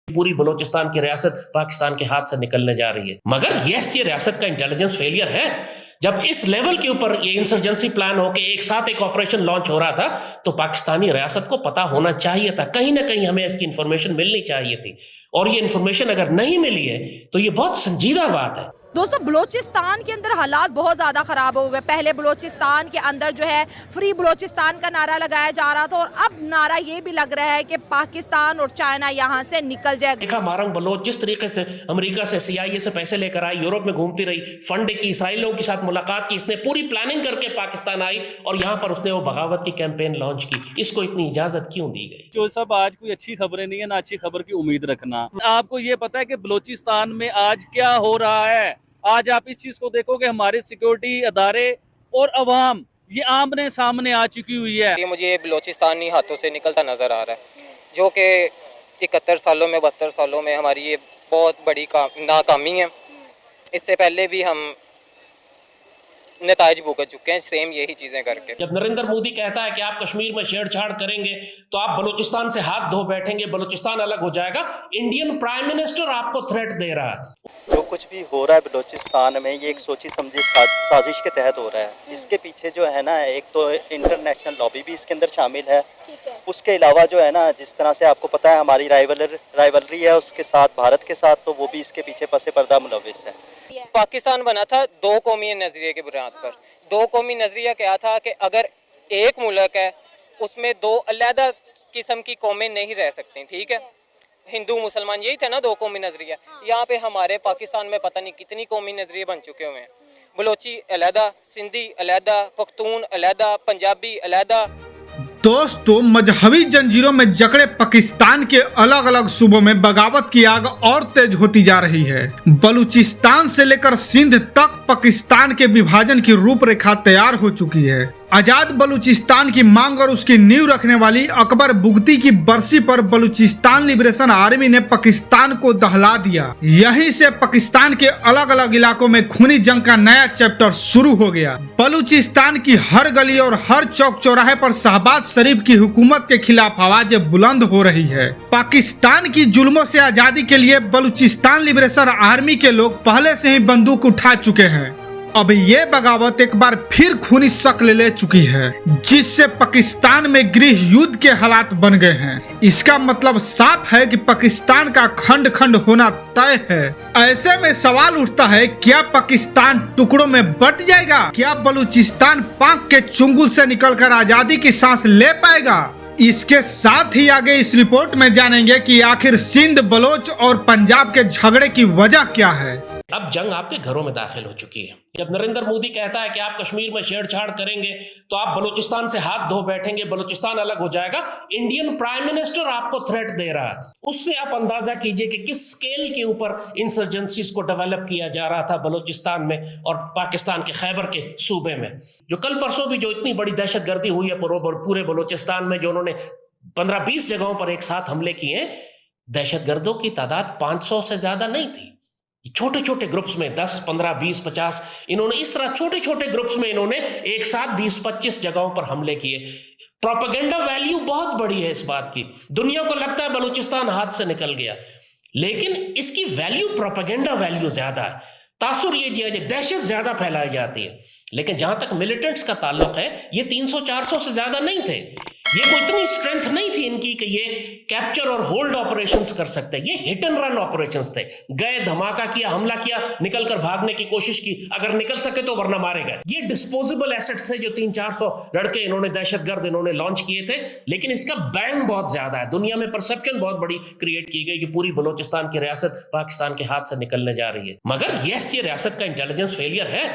पूरी बलूचिस्तान की रियासत पाकिस्तान के हाथ से निकलने जा रही है। मगर यस, ये रियासत का इंटेलिजेंस फेलियर है। जब इस लेवल के ऊपर ये इंसर्जेंसी प्लान होके एक साथ एक ऑपरेशन लॉन्च हो रहा था तो पाकिस्तानी रियासत को पता होना चाहिए था, कहीं ना कहीं हमें इसकी इंफॉर्मेशन मिलनी चाहिए थी। और ये इंफॉर्मेशन अगर नहीं मिली है तो ये बहुत संजीदा बात है। दोस्तों, बलूचिस्तान के अंदर हालात बहुत ज़्यादा ख़राब हो गए। पहले बलूचिस्तान के अंदर जो है फ्री बलूचिस्तान का नारा लगाया जा रहा था और अब नारा ये भी लग रहा है कि पाकिस्तान और चाइना यहाँ से निकल जाए। देखा मारंग बलोच जिस तरीके से अमेरिका से CIA से पैसे लेकर आई, यूरोप में घूमती रही, फंड की, इसराइलियों के साथ मुलाकात की, इसने पूरी प्लानिंग करके पाकिस्तान आई और यहाँ पर उसने वो बगावत की कैंपेन लॉन्च की। इसको इतनी इजाजत क्यों दी गई? जो सब आज कोई अच्छी खबरें नहीं है ना अच्छी खबर की उम्मीद रखना। आपको ये पता है कि बलूचिस्तान में आज क्या हो रहा है? आज आप इस चीज को देखोगे, हमारे सिक्योरिटी अदारे और अवाम ये आमने सामने आ चुकी हुई है। ये मुझे बलूचिस्तानी हाथों से निकलता नजर आ रहा है, जो कि 71 सालों में 72 सालों में हमारी ये बहुत बड़ी नाकामी है। इससे पहले भी हम नताइज भुगत चुके हैं सेम यही चीजें करके। जब नरेंद्र मोदी कहता है कि आप कश्मीर में छेड़छाड़ करेंगे तो आप बलूचिस्तान से हाथ धो बैठेंगे, बलूचिस्तान अलग हो जाएगा, इंडियन प्राइम मिनिस्टर आपको थ्रेट दे रहा है। जो कुछ भी हो रहा है बलूचिस्तान में ये एक सोची समझी साजिश के तहत हो रहा है। इसके पीछे जो है ना, एक तो इंटरनेशनल लॉबी भी इसके अंदर शामिल है। उसके अलावा जो है ना, जिस तरह से आपको पता है हमारी राइवलरी है उसके साथ, भारत के साथ, तो वो भी इसके पीछे पसे पर्दा मुलविस है। पाकिस्तान बना था दो कौमी नजरिए के बुनियाद पर। दो कौमी नजरिया क्या था कि अगर एक मुल्क है उसमें दो अलग किस्म की कौमें नहीं रह सकती, ठीक है, हिंदू मुसलमान, यही था ना दो कौमी नजरिया। यहाँ पे हमारे पाकिस्तान में पता नहीं कितनी कौमी नजरिए बन चुके हुए हैं। बलोची अलहदा, सिंधी अलहदा, पख्तून अलहदा, पंजाबी अलहदा। दोस्तों, मजहबी जंजीरों में जकड़े पाकिस्तान के अलग अलग सूबों में बगावत की आग और तेज होती जा रही है। बलूचिस्तान से लेकर सिंध तक पाकिस्तान के विभाजन की रूपरेखा तैयार हो चुकी है। आजाद बलूचिस्तान की मांग और उसकी नींव रखने वाली अकबर बुगटी की बरसी पर बलूचिस्तान लिबरेशन आर्मी ने पाकिस्तान को दहला दिया। यहीं से पाकिस्तान के अलग अलग इलाकों में खूनी जंग का नया चैप्टर शुरू हो गया। बलूचिस्तान की हर गली और हर चौक चौराहे पर शहबाज शरीफ की हुकूमत के खिलाफ आवाजें बुलंद हो रही है। पाकिस्तान की जुल्मों से आजादी के लिए बलूचिस्तान लिबरेशन आर्मी के लोग पहले से ही बंदूक उठा चुके हैं। अब ये बगावत एक बार फिर खूनी शक्ल ले चुकी है, जिससे पाकिस्तान में गृह युद्ध के हालात बन गए हैं। इसका मतलब साफ है कि पाकिस्तान का खंड खंड होना तय है। ऐसे में सवाल उठता है, क्या पाकिस्तान टुकड़ों में बट जाएगा? क्या बलूचिस्तान पाक के चुंगल से निकलकर आजादी की सांस ले पाएगा? इसके साथ ही आगे इस रिपोर्ट में जानेंगे कि आखिर सिंध, बलोच और पंजाब के झगड़े की वजह क्या है। अब जंग आपके घरों में दाखिल हो चुकी है। जब नरेंद्र मोदी कहता है कि आप कश्मीर में छेड़छाड़ करेंगे तो आप बलूचिस्तान से हाथ धो बैठेंगे, बलूचिस्तान अलग हो जाएगा, इंडियन प्राइम मिनिस्टर आपको थ्रेट दे रहा है। उससे आप अंदाजा कीजिए कि किस स्केल के ऊपर इंसर्जेंसीज को डेवलप किया जा रहा था बलूचिस्तान में और पाकिस्तान के खैबर के सूबे में। जो कल परसों भी जो इतनी बड़ी दहशतगर्दी हुई है पूरे बलूचिस्तान में, जो उन्होंने 15-20 जगहों पर एक साथ हमले किए, दहशतगर्दों की तादाद 500 से ज्यादा नहीं थी। छोटे छोटे ग्रुप्स में 10, 15, 20, 50 इन्होंने इस तरह छोटे छोटे ग्रुप्स में इन्होंने एक साथ 20-25 जगहों पर हमले किए। प्रोपेगेंडा वैल्यू बहुत बड़ी है इस बात की। दुनिया को लगता है बलूचिस्तान हाथ से निकल गया, लेकिन इसकी वैल्यू, प्रोपेगेंडा वैल्यू ज्यादा है। तासुर ये दिया जाए, दहशत ज्यादा फैलाई जाती है। लेकिन जहां तक मिलिटेंट्स का ताल्लुक है, ये 300-400 से ज्यादा नहीं थे। ये कोई इतनी स्ट्रेंथ नहीं थी इनकी कि ये कैप्चर और होल्ड ऑपरेशंस कर सकते। ये हिट एंड रन ऑपरेशंस थे। गए, धमाका किया, हमला किया, निकलकर भागने की कोशिश की, अगर निकल सके तो, वरना मारे गए। ये डिस्पोजेबल एसेट्स थे जो 300-400 लड़के इन्होंने, दहशतगर्द इन्होंने लॉन्च किए थे। लेकिन इसका बैंग बहुत ज्यादा है। दुनिया में परसेप्शन बहुत बड़ी क्रिएट की गई कि पूरी बलूचिस्तान की रियासत पाकिस्तान के हाथ से निकलने जा रही है। मगर यस, ये रियासत का इंटेलिजेंस फेलियर है।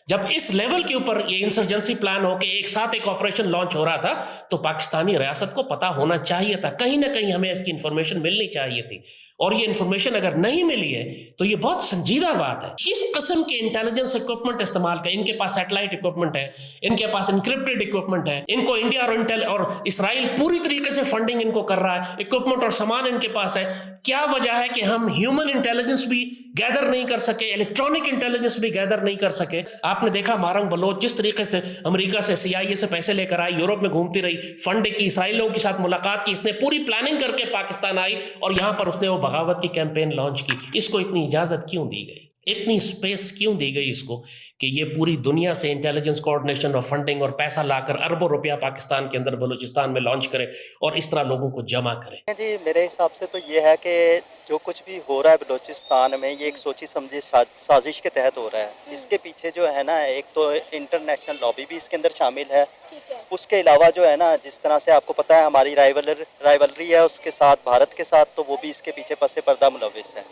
जब इस लेवल के ऊपर ये इंसर्जेंसी प्लान होके एक साथ एक ऑपरेशन लॉन्च हो रहा था तो पाकिस्तानी रियासत को पता होना चाहिए था, कहीं ना कहीं हमें इसकी इंफॉर्मेशन मिलनी चाहिए थी। और ये इंफॉर्मेशन अगर नहीं मिली है तो ये बहुत संजीदा बात है। किस किस्म के इंटेलिजेंस इक्विपमेंट इस्तेमाल करें? इनके पास सैटेलाइट इक्विपमेंट है, इनके पास इंक्रिप्टेड इक्विपमेंट है, इनको इंडिया और इसराइल पूरी तरीके से फंडिंग इनको कर रहा है, इक्विपमेंट और सामान इनके पास है। क्या वजह है कि हम ह्यूमन इंटेलिजेंस भी गैदर नहीं कर सके, इलेक्ट्रॉनिक इंटेलिजेंस भी गैदर नहीं कर सके? आपने देखा मारंग बलोच जिस तरीके से अमेरिका से CIA से पैसे लेकर आई, यूरोप में घूमती रही, फंड की, इसराइलियों के साथ मुलाकात की, इसने पूरी प्लानिंग करके पाकिस्तान आई और यहां पर उसने वो बगावत की कैंपेन लॉन्च की। इसको इतनी इजाजत क्यों दी गई, इतनी स्पेस क्यों दी गई इसको कि ये पूरी दुनिया से इंटेलिजेंस कोऑर्डिनेशन और फंडिंग और पैसा लाकर अरबों रुपया पाकिस्तान के अंदर बलूचिस्तान में लॉन्च करे और इस तरह लोगों को जमा करे? जी मेरे हिसाब से तो ये है कि जो कुछ भी हो रहा है बलूचिस्तान में ये एक सोची समझी साजिश के तहत हो रहा है। इसके पीछे जो है ना एक तो इंटरनेशनल लॉबी भी इसके अंदर शामिल है। उसके अलावा जो है ना जिस तरह से आपको पता है हमारी राइवलरी है उसके साथ, भारत के साथ, तो वो भी इसके पीछे पसे पर्दा मुलविस है।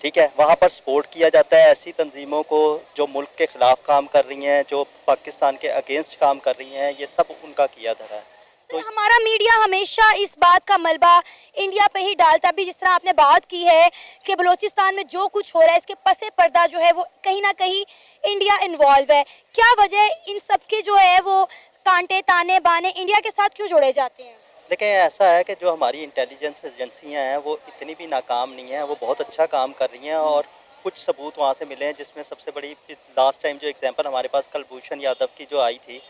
ठीक है, वहाँ पर सपोर्ट किया जाता है ऐसी तंजीमों को जो मुल्क के ख़िलाफ़ काम कर रही हैं, जो पाकिस्तान के अगेंस्ट काम कर रही हैं, ये सब उनका किया धरा है। तो हमारा मीडिया हमेशा इस बात का मलबा इंडिया पे ही डालता भी, जिस तरह आपने बात की है कि बलूचिस्तान में जो कुछ हो रहा है इसके पसे पर्दा जो है वो कहीं ना कहीं इंडिया इन्वॉल्व है। क्या वजह इन सब के जो है वो कांटे ताने बाने इंडिया के साथ क्यों जोड़े जाते हैं? देखिए ऐसा है कि जो हमारी इंटेलिजेंस एजेंसियां हैं वो इतनी भी नाकाम नहीं है, वो बहुत अच्छा काम कर रही हैं और कुछ सबूत वहाँ से मिले हैं, जिसमें सबसे बड़ी लास्ट टाइम जो एग्जांपल हमारे पास कुलभूषण यादव की जो आई थी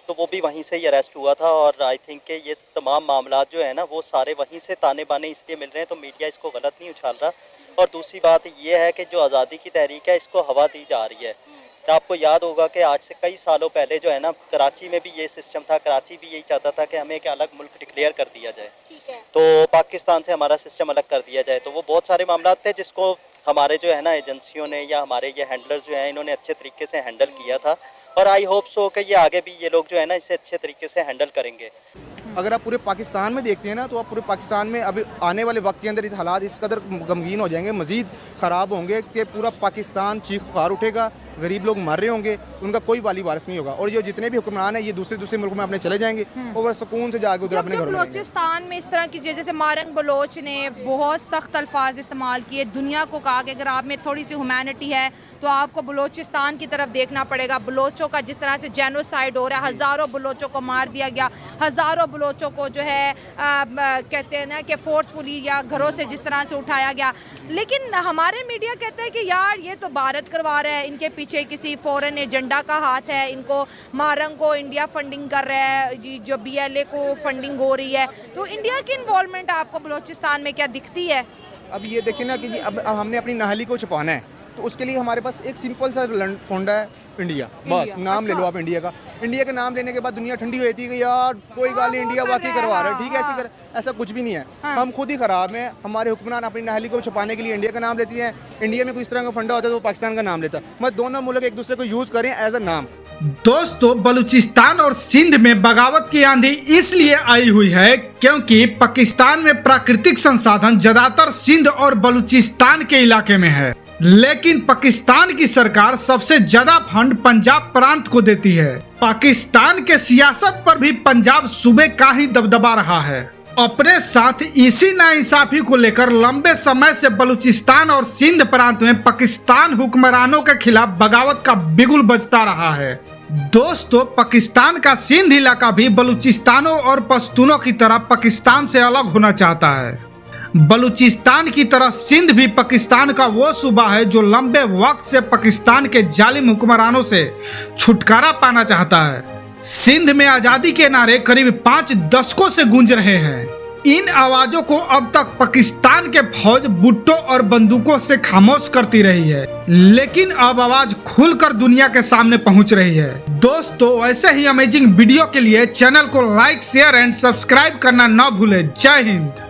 तो वो भी वहीं से ही अरेस्ट हुआ था। और आई थिंक कि ये तमाम मामला जो है ना वो सारे वहीं से ताने बाने इसलिए मिल रहे हैं, तो मीडिया इसको गलत नहीं उछाल रहा। और दूसरी बात ये है कि जो आज़ादी की तहरीक है इसको हवा दी जा रही है। तो आपको याद होगा कि आज से कई सालों पहले जो है ना कराची में भी ये सिस्टम था, कराची भी यही चाहता था कि हमें एक अलग मुल्क डिक्लेयर कर दिया जाए, तो पाकिस्तान से हमारा सिस्टम अलग कर दिया जाए। तो वो बहुत सारे मामला थे जिसको हमारे जो है ना एजेंसियों ने या हमारे ये हैंडलर जो हैं इन्होंने अच्छे तरीके से हैंडल किया था और आई होप सो कि ये आगे भी ये लोग जो है ना इसे अच्छे तरीके से हैंडल करेंगे। अगर आप पूरे पाकिस्तान में देखते हैं ना तो आप पूरे पाकिस्तान में अभी आने वाले वक्त के अंदर इस हालात इस कदर गमगीन हो जाएंगे, मज़ीद ख़राब होंगे कि पूरा पाकिस्तान चीख पुकार उठेगा, गरीब लोग मर रहे होंगे, उनका कोई वाली वारिस नहीं होगा और ये जितने भी हुक्मरान हैं ये दूसरे मुल्क में अपने चले जाएंगे और वह सुकून से जाके उधर अपने घर में रहेंगे। बलूचिस्तान में इस तरह की चीज़, जैसे मारंग बलोच ने बहुत सख्त अल्फाज इस्तेमाल किए, दुनिया को कहा कि अगर आप में थोड़ी सी ह्यूमैनिटी है तो आपको बलूचिस्तान की तरफ देखना पड़ेगा। बलोचों का जिस तरह से जेनोसाइड हो रहा है, हज़ारों बलोचों को मार दिया गया, हज़ारों बलोचों को जो है कहते हैं ना कि फोर्सफुली या घरों से जिस तरह से उठाया गया। लेकिन हमारे मीडिया कहते हैं कि यार ये तो भारत करवा रहा है, इनके पीछे किसी फॉरेन एजेंडा का हाथ है, इनको मारंग को इंडिया फंडिंग कर रहा है, जो BLA को फंडिंग हो रही है। तो इंडिया की इन्वॉल्वमेंट आपको बलूचिस्तान में क्या दिखती है? अब ये देखिए ना कि जी अब हमने अपनी नाहली को छुपाना है तो उसके लिए हमारे पास एक सिंपल सा फंड है इंडिया, बस नाम ले लो आप इंडिया का। इंडिया के नाम लेने के बाद दुनिया ठंडी हो जाती है कि यार कोई गाल नहीं, इंडिया वाकई करवा रहा है, ठीक है ऐसे कर, ऐसा कुछ भी नहीं है। हम खुद ही खराब हैं, हमारे हुक्मरान अपनी नाहली को छुपाने के लिए इंडिया का नाम लेती हैं। इंडिया में कोई इस तरह का फंडा होता है तो पाकिस्तान का नाम लेता है। मतलब दोनों मुल्क एक दूसरे को यूज करें एज अ नाम। दोस्तों बलूचिस्तान और सिंध में बगावत की आंधी इसलिए आई हुई है क्योंकि पाकिस्तान में प्राकृतिक संसाधन ज्यादातर सिंध और बलूचिस्तान के इलाके में है, लेकिन पाकिस्तान की सरकार सबसे ज्यादा फंड पंजाब प्रांत को देती है। पाकिस्तान के सियासत पर भी पंजाब सूबे का ही दबदबा रहा है। अपने साथ इसी नाइंसाफी को लेकर लंबे समय से बलूचिस्तान और सिंध प्रांत में पाकिस्तान हुक्मरानों के खिलाफ बगावत का बिगुल बजता रहा है। दोस्तों पाकिस्तान का सिंध इलाका भी बलूचिस्तानों और पश्तूनों की तरह पाकिस्तान से अलग होना चाहता है। बलूचिस्तान की तरह सिंध भी पाकिस्तान का वो सूबा है जो लंबे वक्त से पाकिस्तान के जालिम हुक्मरानों से छुटकारा पाना चाहता है। सिंध में आजादी के नारे करीब 5 दशकों से गूंज रहे हैं। इन आवाजों को अब तक पाकिस्तान के फौज बुट्टों और बंदूकों से खामोश करती रही है, लेकिन अब आवाज खुलकर दुनिया के सामने पहुंच रही है। दोस्तों ऐसे ही अमेजिंग वीडियो के लिए चैनल को लाइक, शेयर एंड सब्सक्राइब करना न भूलें। जय हिंद।